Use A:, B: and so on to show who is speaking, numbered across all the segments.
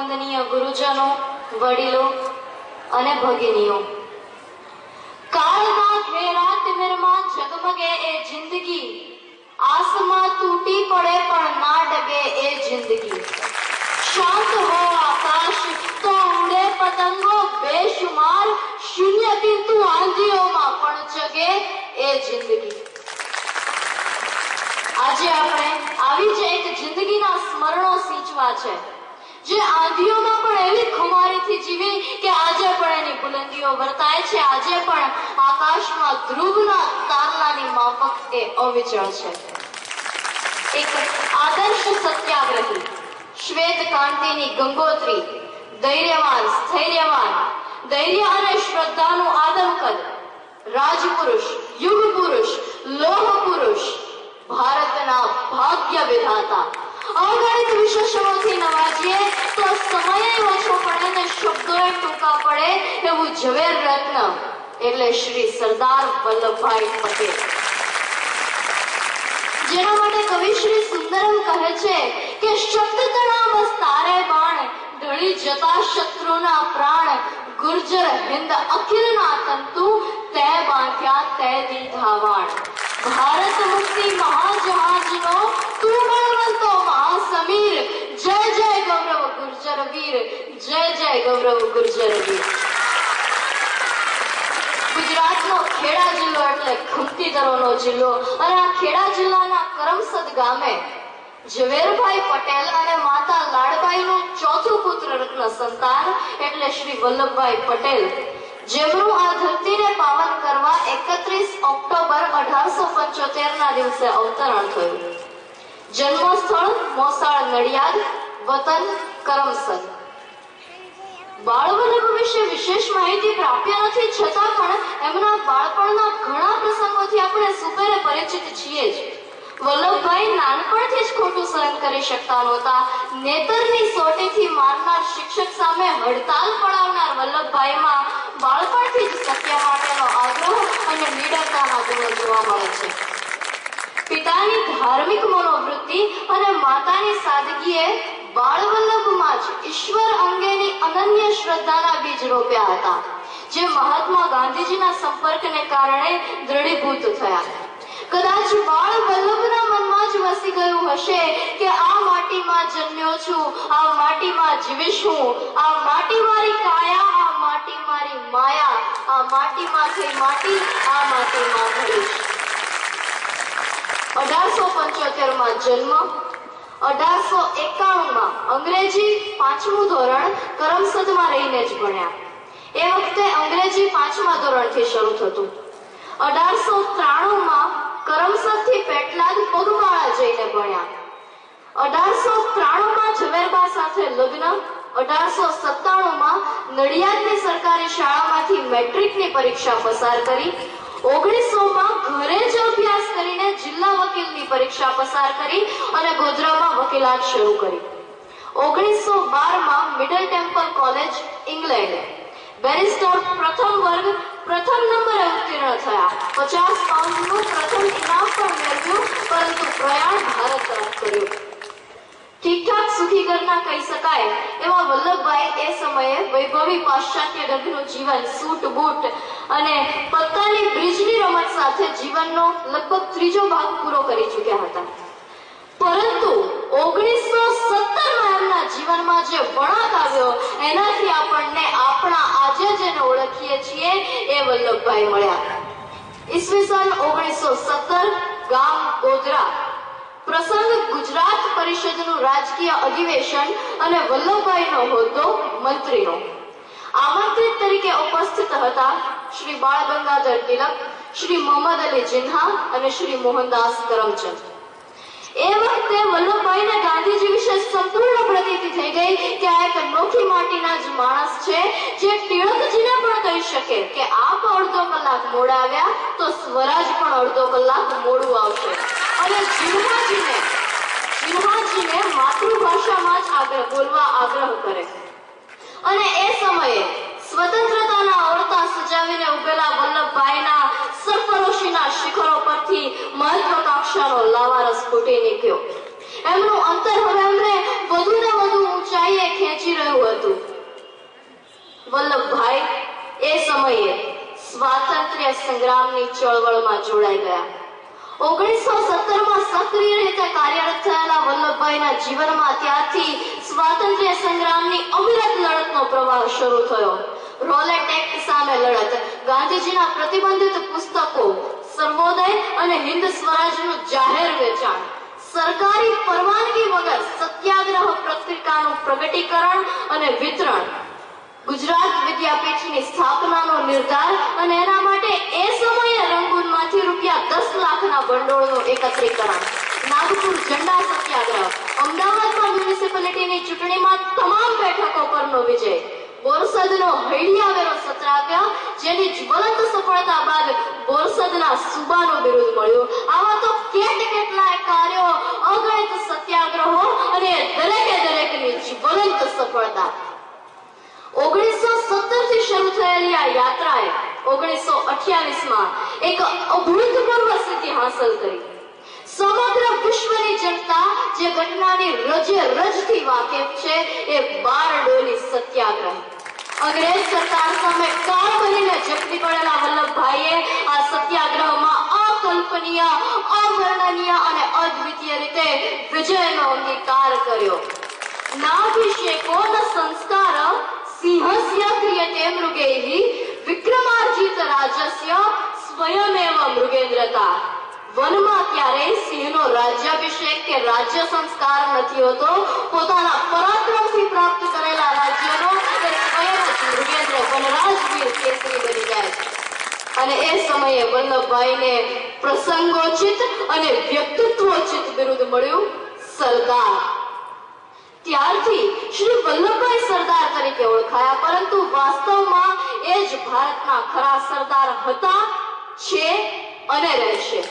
A: વંદનીય ગુરુજનો, વડીલો અને ભગીનીઓ, કાળના ઘેરા તિમિરમાં ઝગમગે એ જિંદગી, આસમાં તૂટી પડે પણ ના ડગે એ જિંદગી. શાંત હો આકાશ તો ઉડે પતંગો બેશુમાર, શૂન્ય કિંતુ આંધીઓમાં પણ જગે એ જિંદગી. આજે આપણે આવી જ એક જિંદગીના સ્મરણો સિંચવા છે, જે આંધીઓમાં પણ એવી ખુમારીથી જીવી કે આજે પણ એની બુલંદીઓ વર્તાય છે, આજે પણ આકાશમાં ધ્રુવના તારલાની માફક એ અવિચળ છે. એક આદર્શ સત્યાગ્રહી, શ્વેત કાંતિની ગંગોત્રી, ધૈર્યવાન, સ્થૈર્યવાન, ધૈર્ય અને શ્રદ્ધાનું આદમકદ, રાજપુરુષ, યુગ પુરુષ, લોહ પુરુષ, ભારતના ભાગ્ય વિધાતા, અગણિત વિશેષણોથી નવાજીએ તો સમય ઓછો પડે ને શબ્દોએ ટૂંકા પડે એવું ઝવેર રત્ન એટલે શ્રી સરદાર વલ્લભભાઈ પટેલ, જેના માટે કવિશ્રી સુંદરમ કહે છે કે શબ્દ તણા બસ તારે બાણ, ઢળી જતા શત્રુના પ્રાણ, ગુર્જર હિન્દ અખિલના તંતુ, તે બાંધ્યા તે દીધા વાણ. ભારત મુક્તિ મહાજહાજનો તું બળવંતો મહાસમીર, જય જય ગૌરવ ગુર્જર વીર, જય જય ગૌરવ ગુર્જર વીર. ગુજરાતનો ખેડા જિલ્લો એટલે ખુમતી દરોનો જિલ્લો, અને આ ખેડા જિલ્લાના કરમસદ ગામે ઝવેરભાઈ પટેલ અને માતા લાડબાઈનું ચોથું પુત્ર રત્ન સંતાન એટલે શ્રી વલ્લભભાઈ પટેલ, જેમનું આ ધરતીને પાવન કરવા 31 ઓક્ટોબર 1875 ના દિવસે અવતરણ થયું. જન્મસ્થળ મોસાળ નડિયાદ, વતન કરમસદ. બાળવલ્લભ વિશે વિશેષ માહિતી પ્રાપ્ય નથી, છતાં પણ એમના બાળપણના ઘણા પ્રસંગોથી આપણે સુપેરે પરિચિત છીએ જ. વલ્લભભાઈ નાનપણથી જ ખોટું સહન કરી શકતા નહોતા. નેતરની સોટીથી મારનાર શિક્ષક સામે હડતાલ પડાવનાર વલ્લભભાઈમાં બાળપણથી જ સત્ય માટેનો આગ્રહ અને નિડરતાના ગુણો જોવા મળે છે. પિતાની ધાર્મિક મનોવૃત્તિ અને માતાની સાદગીએ બાળવલ્લભમાં જ ઈશ્વર અંગેની અનન્ય શ્રદ્ધાના બીજ રોપ્યા હતા, જે મહાત્મા ગાંધીજીના સંપર્કને કારણે દ્રઢીભૂત થયા. કદાચ બાળ વલ્લભના મનમાં જ વસી ગયું હશે કે આ માટીમાં જન્મ્યો છું, આ માટીમાં જીવીશ હું, આ માટી મારી કાયા, આ માટી મારી માયા, આ માટીમાંથી માટી, આ માટીમાં ભરીશ. 1875 જન્મ, 1891 અંગ્રેજી 5મું ધોરણ કરમસદમાં રહીને જ ભણ્યા. એ વખતે અંગ્રેજી 5મા ધોરણથી શરૂ થતું. 1893 કરમસદથી પેટલાદ પગપાળા જઈને ભણ્યા. 1893 ઝવેરબા સાથે લગ્ન. 1897 નડિયાદની સરકારી શાળામાંથી મેટ્રિકની પરીક્ષા પસાર કરી. 1900 ઘરે જ અભ્યાસ કરીને જિલ્લા વકીલની પરીક્ષા પસાર કરી અને ગોધરામાં વકીલાત શરૂ કરી. 1912 middle temple college, England barrister પ્રથમ વર્ગ પ્રથમ નંબરે ઉત્તીર્ણ થયા. 50 પાઉન્ડનું પ્રથમ ઇનામ પણ મેળવ્યું, પરંતુ પ્રયાણ ભારત તરફ કર્યું. ઠીકઠાક સુખી ઘરના કહી શકાય એવા વલ્લભભાઈ એ સમયે વૈભવી પાશ્ચાત્ય ઢબનું જીવન, સૂટ બૂટ અને પત્તાની બ્રિજની રમત સાથે જીવનનો લગભગ ત્રીજો ભાગ પૂરો કરી ચૂક્યા હતા. પરંતુ 1917 એમના જીવનમાં જે વળાંક આવ્યો એનાથી આપણને આપણા આજે જેને ઓળખીએ છીએ એ વલ્લભભાઈ મળ્યા. ઈસવીસન 1917, ગામ ગોધરા. પ્રસંગ ગુજરાત પરિષદનું રાજકીય અધિવેશન અને વલ્લભભાઈનો હોદ્દો મંત્રીનો. આમંત્રિત તરીકે ઉપસ્થિત હતા શ્રી બાળ ગંગાધર તિલક, શ્રી મોહમ્મદ અલી જિન્હા અને શ્રી મોહનદાસ કરમચંદ. એ વખતે વલ્લભભાઈને ગાંધીજી વિશે સંપૂર્ણ પ્રતીતિ થઈ ગઈ કે આ એક નોખી માટીના જ માણસ છે, જે તિલકજીને પણ કહી શકે કે આપ અડધો કલાક મોડા આવ્યા તો સ્વરાજ પણ અડધો કલાક મોડું આવશે. અને જિન્હાજીને માતૃભાષામાં જ બોલવા આગ્રહ કરે. અને એ સમયે સ્વતંત્રતાના ઓરતા સજાવીને ઉભેલા વલ્લભભાઈના સરફરોશીના શિખરો પરથી મહત્વાકાંક્ષાનો લાવારસ ફૂટી નીકળ્યો. એમનું અંતર હવે એમને વધુ ને વધુ ઊંચાઈએ ખેંચી રહ્યું વલ્લભભાઈ એ સમયે સ્વાતંત્ર્ય સંગ્રામની ચળવળમાં જોડાઈ ગયા. 1917માં સક્રિય રીતે કાર્યરત થયેલા વલ્લભભાઈના જીવનમાં ત્યારથી સ્વાતંત્ર્ય સંગ્રામની અવિરત લડતનો પ્રવાહ શરૂ થયો. રોલેટ એક્ટ સામે લડત, ગાંધીજીના પ્રતિબંધિત પુસ્તકો, સર્વોદય અને હિન્દ સ્વરાજનું જાહેર વેચાણ, સરકારી પરવાનગી વગર સત્યાગ્રહ પત્રિકાનું પ્રગટીકરણ અને વિતરણ, ગુજરાત વિદ્યાપીઠની સ્થાપનાનો નિર્ધાર અને એના માટે એ સમયે રંગૂનમાંથી ₹10 લાખના ભંડોળનું એકત્રીકરણ, નાગપુર ઝંડા સત્યાગ્રહ, અમદાવાદમાં મ્યુનિસિપાલિટીની ચૂંટણીમાં તમામ બેઠકો પરનો વિજય, બોરસદનો હૈડિયા વેરો સત્યાગ્રહ, જેની જ્વલંત સફળતા બાદ બોરસદના સુબાનું બિરુદ મળ્યું. આવા તો કેટલાય કાર્યો, અગણિત સત્યાગ્રહો અને દરેકની જ્વલંત સફળતા. 1917 થી શરૂ થયેલી આ યાત્રાએ 1928માં એક અભૂતપૂર્વ સિદ્ધિ હાંસલ કરી. સમગ્ર વિશ્વની જનતા જે ઘટનાની રજથી વાકેફ છે એ બારડોલી સત્યાગ્રહ. અંગ્રેજ સરકાર સામે કાળ બનીને ઝપટી પડેલા વલ્લભભાઈએ આ સત્યાગ્રહમાં અકલ્પનીય, અવર્ણનીય અને અદ્વિતીય રીતે વિજયનો અંગીકાર કર્યો. નાભિષેકો ન સંસ્કાર સિંહસ્ય ક્રિયતે મૃગૈઃ વિક્રમાર્જિત રાજસ્ય સ્વયમેવ મૃગેન્દ્રતા. વનમાં ક્યારેય સિંહનો રાજ્યાભિષેક કે રાજ્ય સંસ્કાર નથી હોતો. પોતાના પરાક્રમથી પ્રાપ્ત કરેલા રાજ્યનો તે સ્વયં જ મૃગેન્દ્ર વનરાજવીર કેસરી બની જાય છે. અને એ સમયે વલ્લભભાઈને પ્રસંગોચિત અને વ્યક્તિત્વોચિત બિરુદ મળ્યું, સરદાર. ત્યારથી શ્રી વલ્લભભાઈ સરદાર તરીકે ઓળખાયા, પરંતુ વાસ્તવમાં એ જ ભારતના ખરા સરદાર હતા, છે અને રહેશે.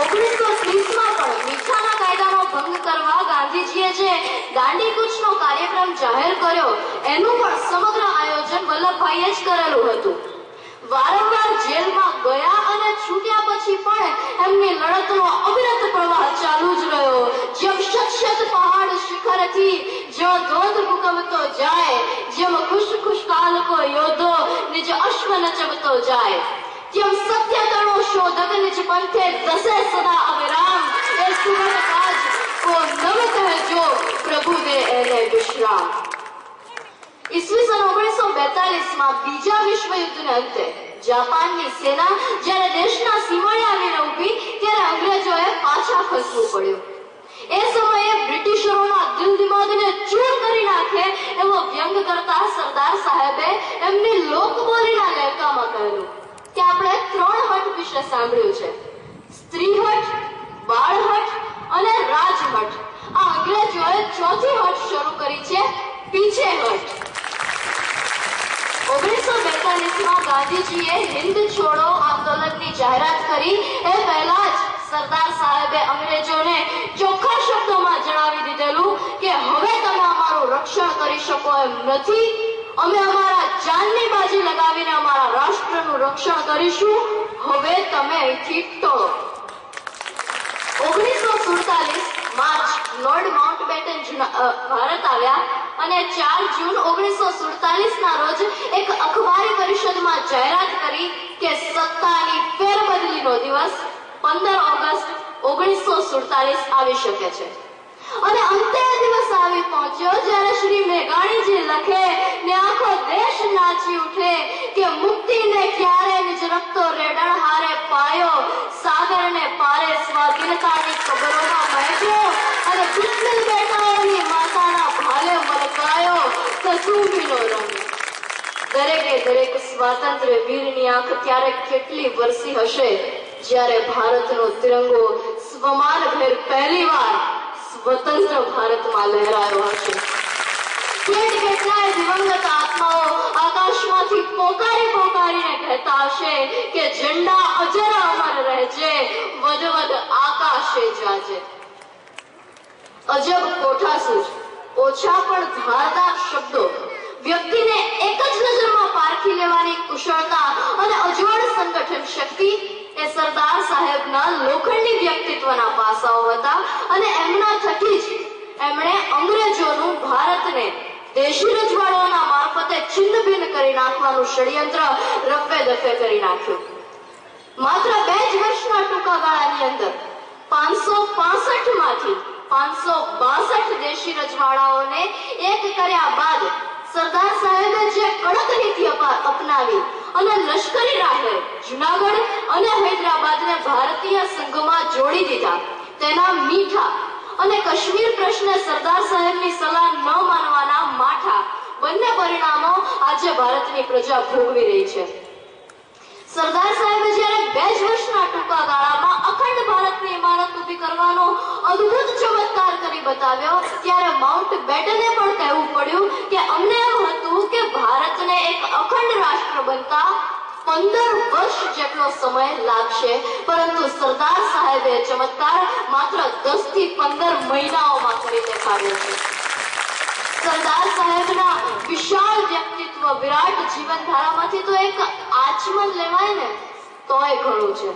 A: 1930માં પણ મીઠાના કાયદાનો ભંગ કરવા ગાંધીજીએ જે દાંડી કૂચનો કાર્યક્રમ જાહેર કર્યો, એનું પણ સમગ્ર આયોજન વલ્લભભાઈએ જ કરેલું હતું. વારંવાર જેલમાં ગયા અને છૂટ્યા પછી પણ એમની લડતનો અવિરત પ્રવાહ ચાલુ જ રહ્યો. જેમ શત પહાડ શિખરથી જો ધોધ ભૂકવતો જાય, જેમ ખુશ કાલકો યોધો નિજ અશ્વ નચવતો જાય, તેમ સત્ય તણો શોધક નિજ પંથે દસે સદા અવિરામ. એ સુગત કાજ કો નવ કહેજો, પ્રભુ દે એને વિશ્રામ. ઈસવીસન 1942માં બીજા વિશ્વ યુદ્ધને અંતે જાપાનની સેના જ્યારે દેશના સીમાડે આવીને ઊભી, ત્યારે અંગ્રેજોએ પાછા ખસવું પડ્યું. એ સમયે બ્રિટિશરોના દિલ દિમાગને ચૂર કરી નાખે એવો વ્યંગ કરતા સરદાર સાહેબે એમની લોકબોલીના લહેકામાં કહેલું કે આપણે 3 હઠ વિશે સાંભળ્યું છે: સ્ત્રીહઠ, બાળહઠ અને રાજહઠ. આ અંગ્રેજોએ 4થી હઠ શરૂ કરી છે, પીછેહઠ. 1942માં ગાંધીજીએ હિન્દ છોડો આંદોલનની જાહેરાત કરી એ પહેલા જ સરદાર સાહેબે અંગ્રેજોને ચોખ્ખા શબ્દોમાં જણાવી દીધેલું કે હવે તમે અમારું રક્ષણ કરી શકો એમ નથી. અમે અમારા જાનની બાજી લગાવીને અમારા રાષ્ટ્રનું રક્ષણ કરીશું. હવે તમે અહીંથી ટળો. 1947 માર્ચ લોર્ડ માઉન્ટબેટન ભારત આવ્યા અને 4 જૂન 1947ના રોજ એક અખબારી પરિષદમાં જાહેરાત કરી કે સત્તાની ફેરબદલીનો દિવસ 15 ઓગસ્ટ 1947 આવી શકે છે. અને અંતે દિવસ આવી પહોંચ્યો જ્યારે શ્રી મેઘાણીજી લખે ને આખો દેશ નાચી ઉઠે કે મુક્તિને ક્યારે નિજ રક્તો રેડણ હારે પાયો, સાગરને પારે સ્વાધીનતાની કબરોમાં મહેક્યો અને બિસ્મિલ બેટાઓની માતાના ભાલે મલકાયો કસુંબીનો રંગ. દરેક સ્વાતંત્ર્ય વીરની આંખ ત્યારે કેટલી વરસી હશે જ્યારે ભારતનો તિરંગો સ્વમાનભેર પહેલીવાર સ્વતંત્ર ભારતમાં લહેરાયો હશે. કેટલાય દિવંગત આત્માઓ આકાશમાંથી પોકારીને કહેતા હશે કે ઝંડા અજર અમર રહેજે, વધ આકાશે જાજે. અજબ કોઠાસૂઝ, ઓછા પણ ધારદાર શબ્દો, વ્યક્તિને એક જ નજરમાં પારખી લેવાની કુશળતા અને અજોડ સંગઠન શક્તિ એ સરદાર સાહેબના લોખંડી વ્યક્તિત્વના પાસાઓ હતા. અને એમના થકી જ એમણે અંગ્રેજોનું ભારતને દેશી રજવાડાઓના મારફતે છિન્ન ભિન્ન કરી નાખવાનું ષડયંત્ર રફે દફે કરી નાખ્યું. માત્ર 2 જ વર્ષના ટૂંકા ગાળાની અંદર 565 માંથી 562 દેશી રજવાડાઓને એક કર્યા બાદ સરદાર સાહેબે જે કડક નીતિ અપનાવી અને લશ્કરી રાહે જુનાગઢ અને હૈદરાબાદને ભારતીય સંઘમાં જોડી દીધા, તેના મીઠા અને કાશ્મીર પ્રશ્ને સરદાર સાહેબની સલાહ ન માનવાના માઠા બંને પરિણામો આજે ભારતની પ્રજા ભોગવી રહી છે. સરદાર સાહેબે જ્યારે 2 જ વર્ષના ટૂંકા ગાળામાં અખંડ ભારતની ઇમારત ઊભી કરવાનો અદ્ભુત ચમત્કાર કરી બતાવ્યો, ત્યારે માઉન્ટ બેટને પણ કહેવું પડ્યું કે અમને એમ હતું કે ભારતને એક અખંડ રાષ્ટ્ર બનતા 15 વર્ષ જેટલો સમય લાગશે, પરંતુ સરદાર સાહેબે ચમત્કાર માત્ર 10 થી 15 મહિનાઓમાં કરી દેખાડ્યો છે. સરદાર સાહેબના વિશાળ વ્યક્તિત્વ, વિરાટ જીવનધારામાંથી તો એક આચમન લેવાય ને તોય ઘણું છે.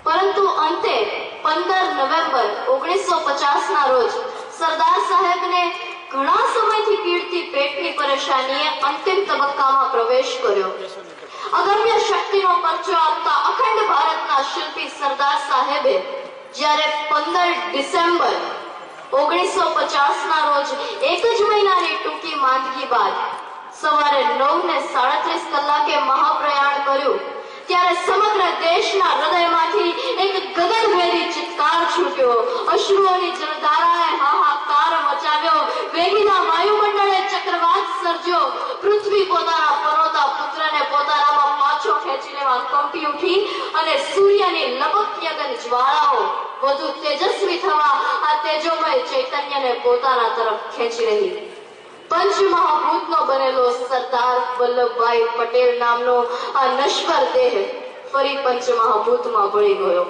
A: પરંતુ અંતે 15 નવેમ્બર 1950 ના રોજ સરદાર સાહેબને ઘણા સમયથી પીડતી પેટની પરેશાનીએ અંતિમ તબક્કામાં પ્રવેશ કર્યો. અગમ્ય શક્તિનો પરચો આપતા અખંડ ભારતના શિલ્પી સરદાર સાહેબે જ્યારે 15 ડિસેમ્બર 1950 ના રોજ એક જ મહિનાની ટૂંકી માંદગી બાદ સવારે 9:37 કલાકે મહાપ્રયાણ કર્યું, ત્યારે સમગ્ર દેશના હૃદયમાંથી એક ગગનભેદી ચિત્કાર છૂટ્યો. અશ્રુઓની જળધારાએ હાહાકાર મચાવ્યો. વેગીના વાયુમંડળે ચક્રવાત સર્જ્યો. પૃથ્વી પોતાના પનોતા પુત્રને પોતાનામાં પાછો ખેંચી લેવા કંપી ઉઠી અને સૂર્યની લપકયગન જ્વાળાઓ વધુ તેજસ્વી થવા આ તેજોમય ચૈતન્યને પોતાના તરફ ખેંચી રહી. પંચમહાભૂતનો બનેલો સરદાર વલ્લભભાઈ પટેલ નામનો આ નશ્વર દેહ ફરી પંચમહાભૂતમાં ભળી ગયો.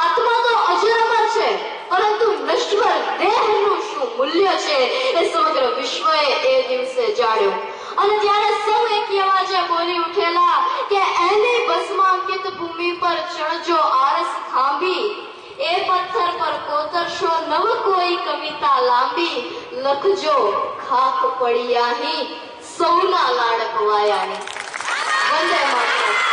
A: આત્મા તો અજર છે, પરંતુ નશ્વર દેહનું શું મૂલ્ય છે એ સમગ્ર વિશ્વએ એ દિવસે જાણ્યું. અને ત્યારે સૌ એકી અવાજે બોલી ઉઠેલા કે એની ભસ્માંકિત ભૂમિ પર ચણજો આરસ ખાંભી, એ પથ્થર પર કોતરશો નવ કોઈ કવિતા લાંબી, લખજો ખાક પડિયાહી સૌના લાડકવાયાની. વંદે માતરમ.